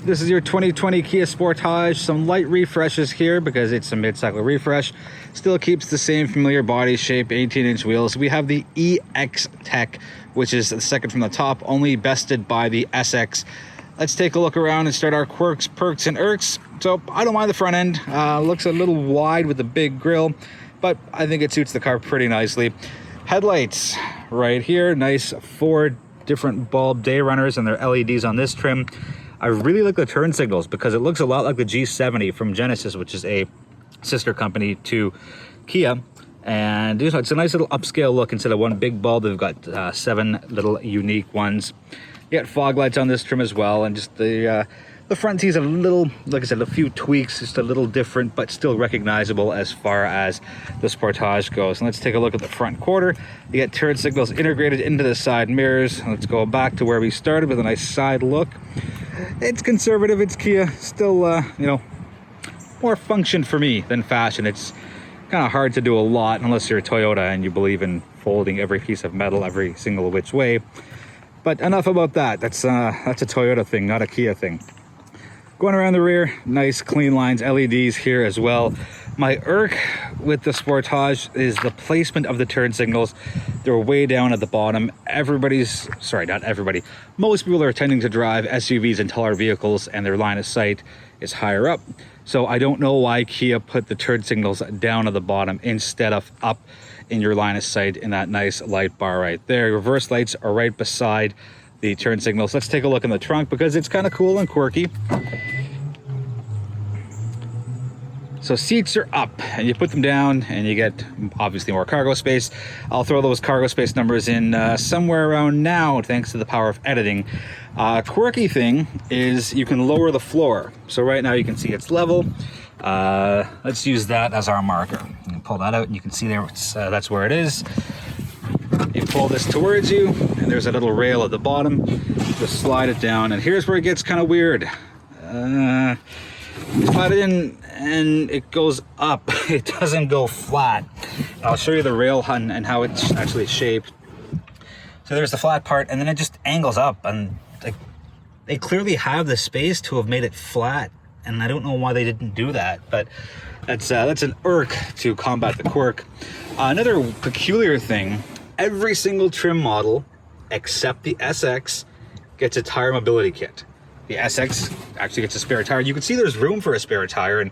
This is your 2020 Kia Sportage. Some light refreshes here because it's a mid-cycle refresh. Still keeps the same familiar body shape, 18-inch wheels. We have the EX Tech, which is the second from the top, only bested by the SX. Let's take a look around and start our Quirks, Perks, and Irks. So I don't mind the front end. Looks a little wide with the big grille, but I think it suits the car pretty nicely. Headlights right here, nice 4 different bulb day runners, and they're LEDs on this trim. I really like the turn signals because it looks a lot like the G70 from Genesis, which is a sister company to Kia. And it's a nice little upscale look. Instead of one big bulb, they've got 7 little unique ones. You got fog lights on this trim as well, and just the front tees a little, like I said, a few tweaks, just a little different, but still recognizable as far as the Sportage goes. And let's take a look at the front quarter. You get turn signals integrated into the side mirrors. Let's go back to where we started with a nice side look. It's conservative, it's Kia, still, more function for me than fashion. It's kind of hard to do a lot unless you're a Toyota and you believe in folding every piece of metal every single which way. But enough about that. That's a Toyota thing, not a Kia thing. Going around the rear, nice clean lines, LEDs here as well. My irk with the Sportage is the placement of the turn signals. They're way down at the bottom. Not everybody. Most people are tending to drive SUVs and taller vehicles, and their line of sight is higher up. So I don't know why Kia put the turn signals down at the bottom instead of up in your line of sight in that nice light bar right there. Reverse lights are right beside the turn signals. Let's take a look in the trunk because it's kind of cool and quirky. So seats are up and you put them down and you get obviously more cargo space. I'll throw those cargo space numbers in somewhere around now thanks to the power of editing. Quirky thing is you can lower the floor. So right now you can see it's level. Let's use that as our marker. You can pull that out and you can see there that's where it is. You pull this towards you and there's a little rail at the bottom. Just slide it down and here's where it gets kind of weird. You slide it in and it goes up. It doesn't go flat. I'll show you the rail and how it's actually shaped. So there's the flat part and then it just angles up, and they clearly have the space to have made it flat, and I don't know why they didn't do that, but that's an irk to combat the quirk. Another peculiar thing, every single trim model except the SX gets a tire mobility kit. The SX actually gets a spare tire. You can see there's room for a spare tire, and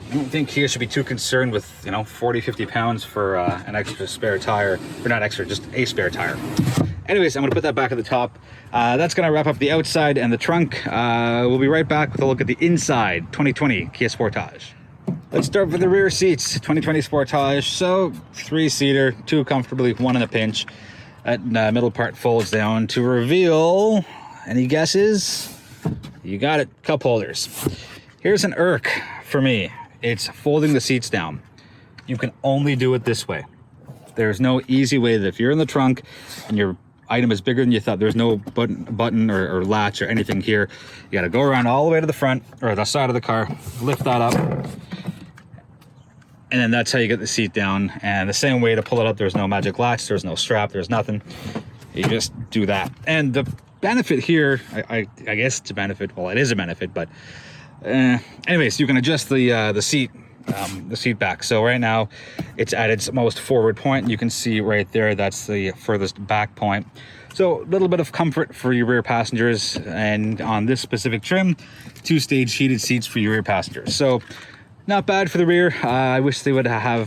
I don't think Kia should be too concerned with 40, 50 pounds for an extra spare tire, or not extra, just a spare tire. Anyways, I'm gonna put that back at the top. That's gonna wrap up the outside and the trunk. We'll be right back with a look at the inside 2020 Kia Sportage. Let's start with the rear seats, 2020 Sportage. So 3-seater, 2 comfortably, 1 in a pinch. That middle part folds down to reveal, any guesses? You got it, cup holders. Here's an irk for me. It's folding the seats down. You can only do it this way. There's no easy way that if you're in the trunk and your item is bigger than you thought, there's no button or latch or anything here. You gotta go around all the way to the front or the side of the car, lift that up, and then that's how you get the seat down. And the same way to pull it up, there's no magic latch, there's no strap, there's nothing. You just do that. And the benefit here, I guess it's a benefit. Well, it is a benefit, but anyways, you can adjust the seat back. So right now it's at its most forward point. You can see right there, that's the furthest back point. So a little bit of comfort for your rear passengers. And on this specific trim, 2-stage heated seats for your rear passengers. So not bad for the rear. I wish they I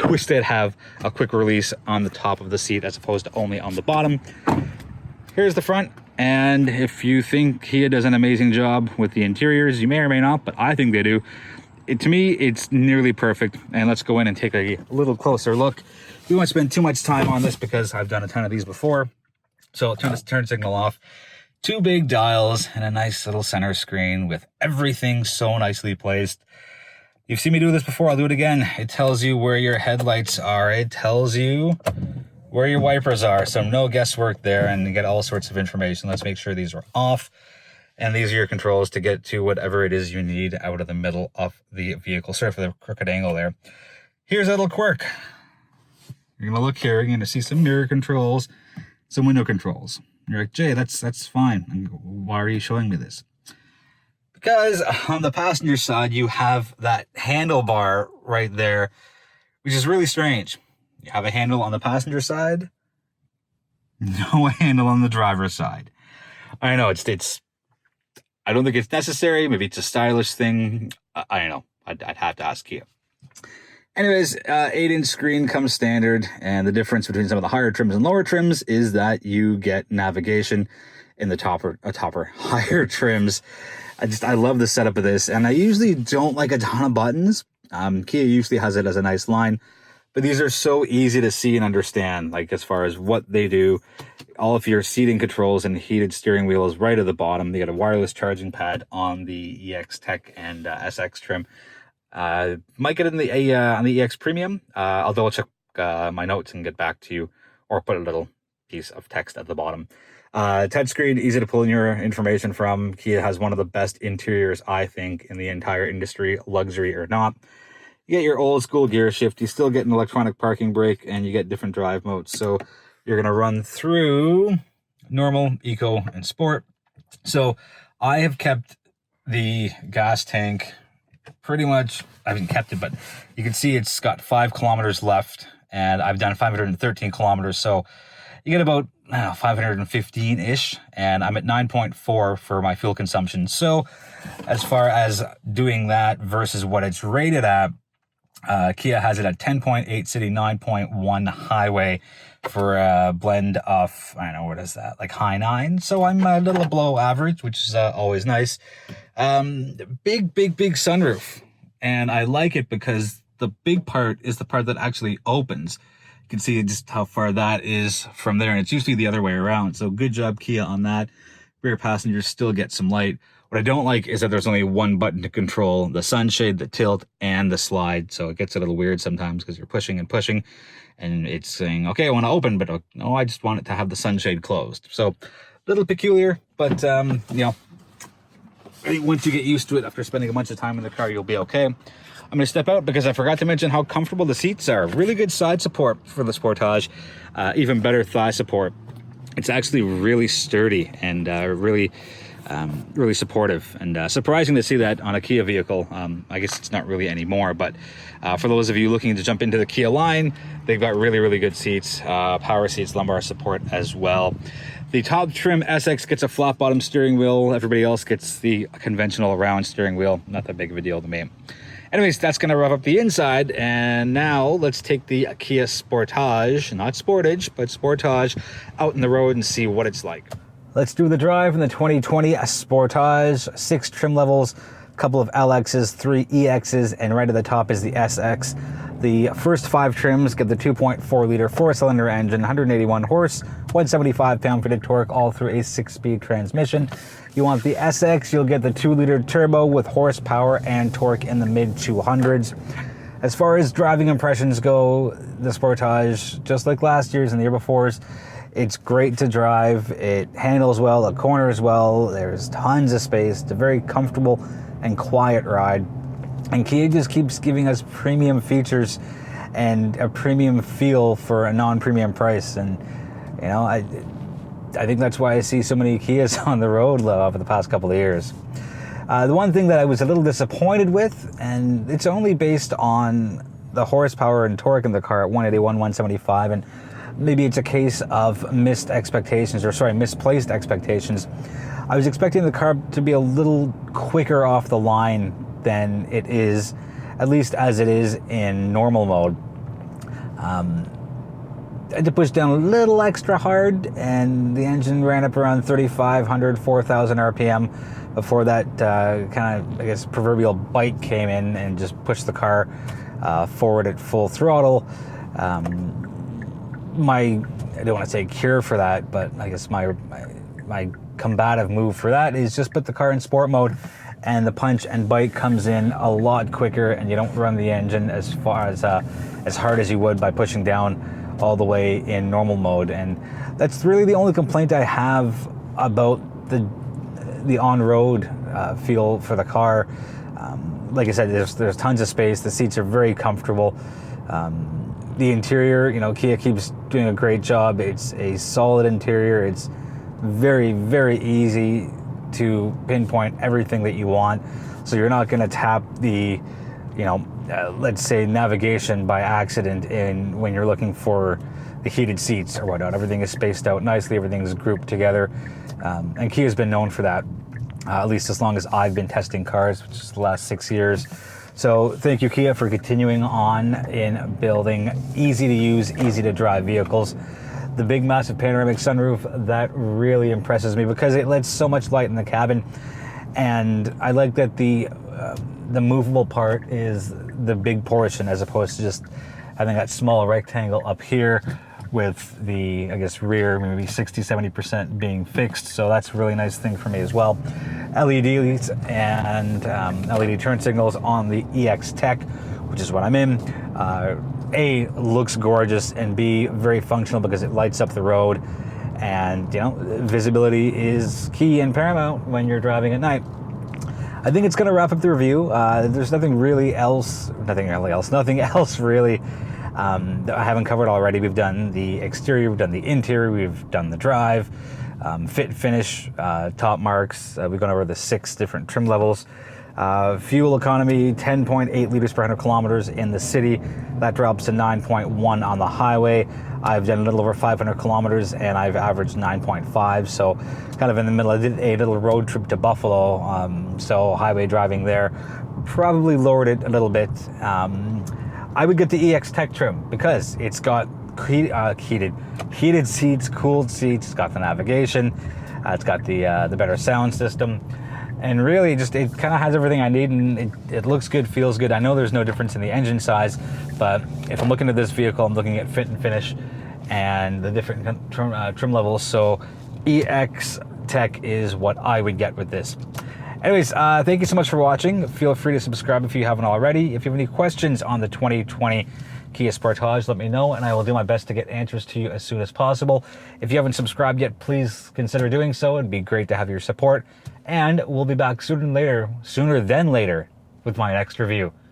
wish they'd have a quick release on the top of the seat as opposed to only on the bottom. Here's the front, and if you think Kia does an amazing job with the interiors, you may or may not, but I think they do. To me, it's nearly perfect, and let's go in and take a little closer look. We won't spend too much time on this because I've done a ton of these before. So I'll turn this turn signal off. 2 big dials and a nice little center screen with everything so nicely placed. You've seen me do this before, I'll do it again. It tells you where your headlights are. It tells you where your wipers are, so no guesswork there, and you get all sorts of information. Let's make sure these are off, and these are your controls to get to whatever it is you need out of the middle of the vehicle. Sorry for the crooked angle there. Here's a little quirk. You're gonna look here, you're gonna see some mirror controls, some window controls. You're like, Jay, that's fine. And why are you showing me this? Because on the passenger side, you have that handlebar right there, which is really strange. You have a handle on the passenger side, no handle on the driver's side. I know it's. I don't think it's necessary. Maybe it's a stylish thing. I don't know. I'd have to ask Kia. Anyways, 8-inch screen comes standard, and the difference between some of the higher trims and lower trims is that you get navigation in the topper higher trims. I love the setup of this, and I usually don't like a ton of buttons. Kia usually has it as a nice line, but these are so easy to see and understand, like as far as what they do. All of your seating controls and heated steering wheel is right at the bottom. You got a wireless charging pad on the EX Tech and SX trim. Might get it in the on the EX Premium. I'll double check my notes and get back to you, or put a little piece of text at the bottom. Touchscreen, easy to pull in your information from. Kia has one of the best interiors, I think, in the entire industry, luxury or not. You get your old school gear shift, you still get an electronic parking brake, and you get different drive modes. So you're going to run through normal, eco, and sport. So I have kept the gas tank pretty much, I haven't kept it, but you can see it's got 5 kilometers left, and I've done 513 kilometers. So you get about 515-ish, and I'm at 9.4 for my fuel consumption. So as far as doing that versus what it's rated at, Kia has it at 10.8 city, 9.1 highway for a blend of, I don't know, what is that, like high 9. So I'm a little below average, which is always nice. Big sunroof. And I like it because the big part is the part that actually opens. You can see just how far that is from there. And it's usually the other way around. So good job, Kia, on that. Rear passengers still get some light. What I don't like is that there's only one button to control the sunshade, the tilt, and the slide. So it gets a little weird sometimes because you're pushing and pushing, and it's saying, okay, I want to open, but no, I just want it to have the sunshade closed. So a little peculiar, but I think once you get used to it after spending a bunch of time in the car, you'll be okay. I'm going to step out because I forgot to mention how comfortable the seats are. Really good side support for the Sportage, even better thigh support. It's actually really sturdy and really supportive, and surprising to see that on a Kia vehicle. I guess it's not really anymore, but for those of you looking to jump into the Kia line, they've got really good seats, power seats, lumbar support as well. The top trim SX gets a flat bottom steering wheel. Everybody else gets the conventional round steering wheel. Not that big of a deal to me. Anyways, that's going to wrap up the inside, and now let's take the Kia Sportage, not Sportage, but Sportage, out in the road and see what it's like. Let's do the drive in the 2020 Sportage. 6 trim levels, a couple of LXs, 3 EXs, and right at the top is the SX. The first 5 trims get the 2.4 liter 4-cylinder engine, 181 horse, 175 pound-feet of torque, all through a 6-speed transmission. You want the SX, you'll get the 2-liter turbo with horsepower and torque in the mid-200s. As far as driving impressions go, the Sportage, just like last year's and the year before's, it's great to drive. It handles well, it corners well, there's tons of space. It's a very comfortable and quiet ride. And Kia just keeps giving us premium features and a premium feel for a non-premium price. And, you know, I think that's why I see so many Kias on the road over the past couple of years. The one thing that I was a little disappointed with, and it's only based on the horsepower and torque in the car at 181, 175, and maybe it's a case of misplaced expectations. I was expecting the car to be a little quicker off the line than it is, at least as it is in normal mode. I had to push down a little extra hard, and the engine ran up around 3,500, 4,000 RPM before that kind of, I guess, proverbial bite came in and just pushed the car forward at full throttle. I don't want to say cure for that, but I guess my combative move for that is just put the car in sport mode, and the punch and bite comes in a lot quicker, and you don't run the engine as hard as you would by pushing down all the way in normal mode. And that's really the only complaint I have about the on-road feel for the car. Like I said, there's tons of space. The seats are very comfortable. The interior, you know, Kia keeps doing a great job. It's a solid interior. It's very, very easy to pinpoint everything that you want. So you're not going to tap the, let's say navigation by accident when you're looking for the heated seats or whatnot. Everything is spaced out nicely. Everything is grouped together. And Kia's been known for that, at least as long as I've been testing cars, which is the last 6 years. So thank you, Kia, for continuing on in building easy to use, easy to drive vehicles. The big, massive panoramic sunroof, that really impresses me because it lets so much light in the cabin. And I like that the movable part is the big portion as opposed to just having that small rectangle up here with the, I guess, rear maybe 60-70% being fixed. So that's a really nice thing for me as well. LEDs and LED turn signals on the EX Tech, which is what I'm in. A, looks gorgeous, and B, very functional because it lights up the road. And visibility is key and paramount when you're driving at night. I think it's going to wrap up the review. There's nothing else really that I haven't covered already. We've done the exterior, we've done the interior, we've done the drive, fit, finish, top marks. We've gone over the 6 different trim levels. Fuel economy, 10.8 liters per 100 kilometers in the city. That drops to 9.1 on the highway. I've done a little over 500 kilometers and I've averaged 9.5. So kind of in the middle. I did a little road trip to Buffalo. So highway driving there probably lowered it a little bit. I would get the EX Tech trim because it's got heated seats, cooled seats. It's got the navigation. It's got the better sound system. And really, it kind of has everything I need, and it looks good, feels good. I know there's no difference in the engine size, but if I'm looking at this vehicle, I'm looking at fit and finish and the different trim levels. So EX Tech is what I would get with this. Anyways, thank you so much for watching. Feel free to subscribe if you haven't already. If you have any questions on the 2020 Kia Sportage, let me know, and I will do my best to get answers to you as soon as possible. If you haven't subscribed yet, please consider doing so. It'd be great to have your support. And we'll be back sooner than later with my next review.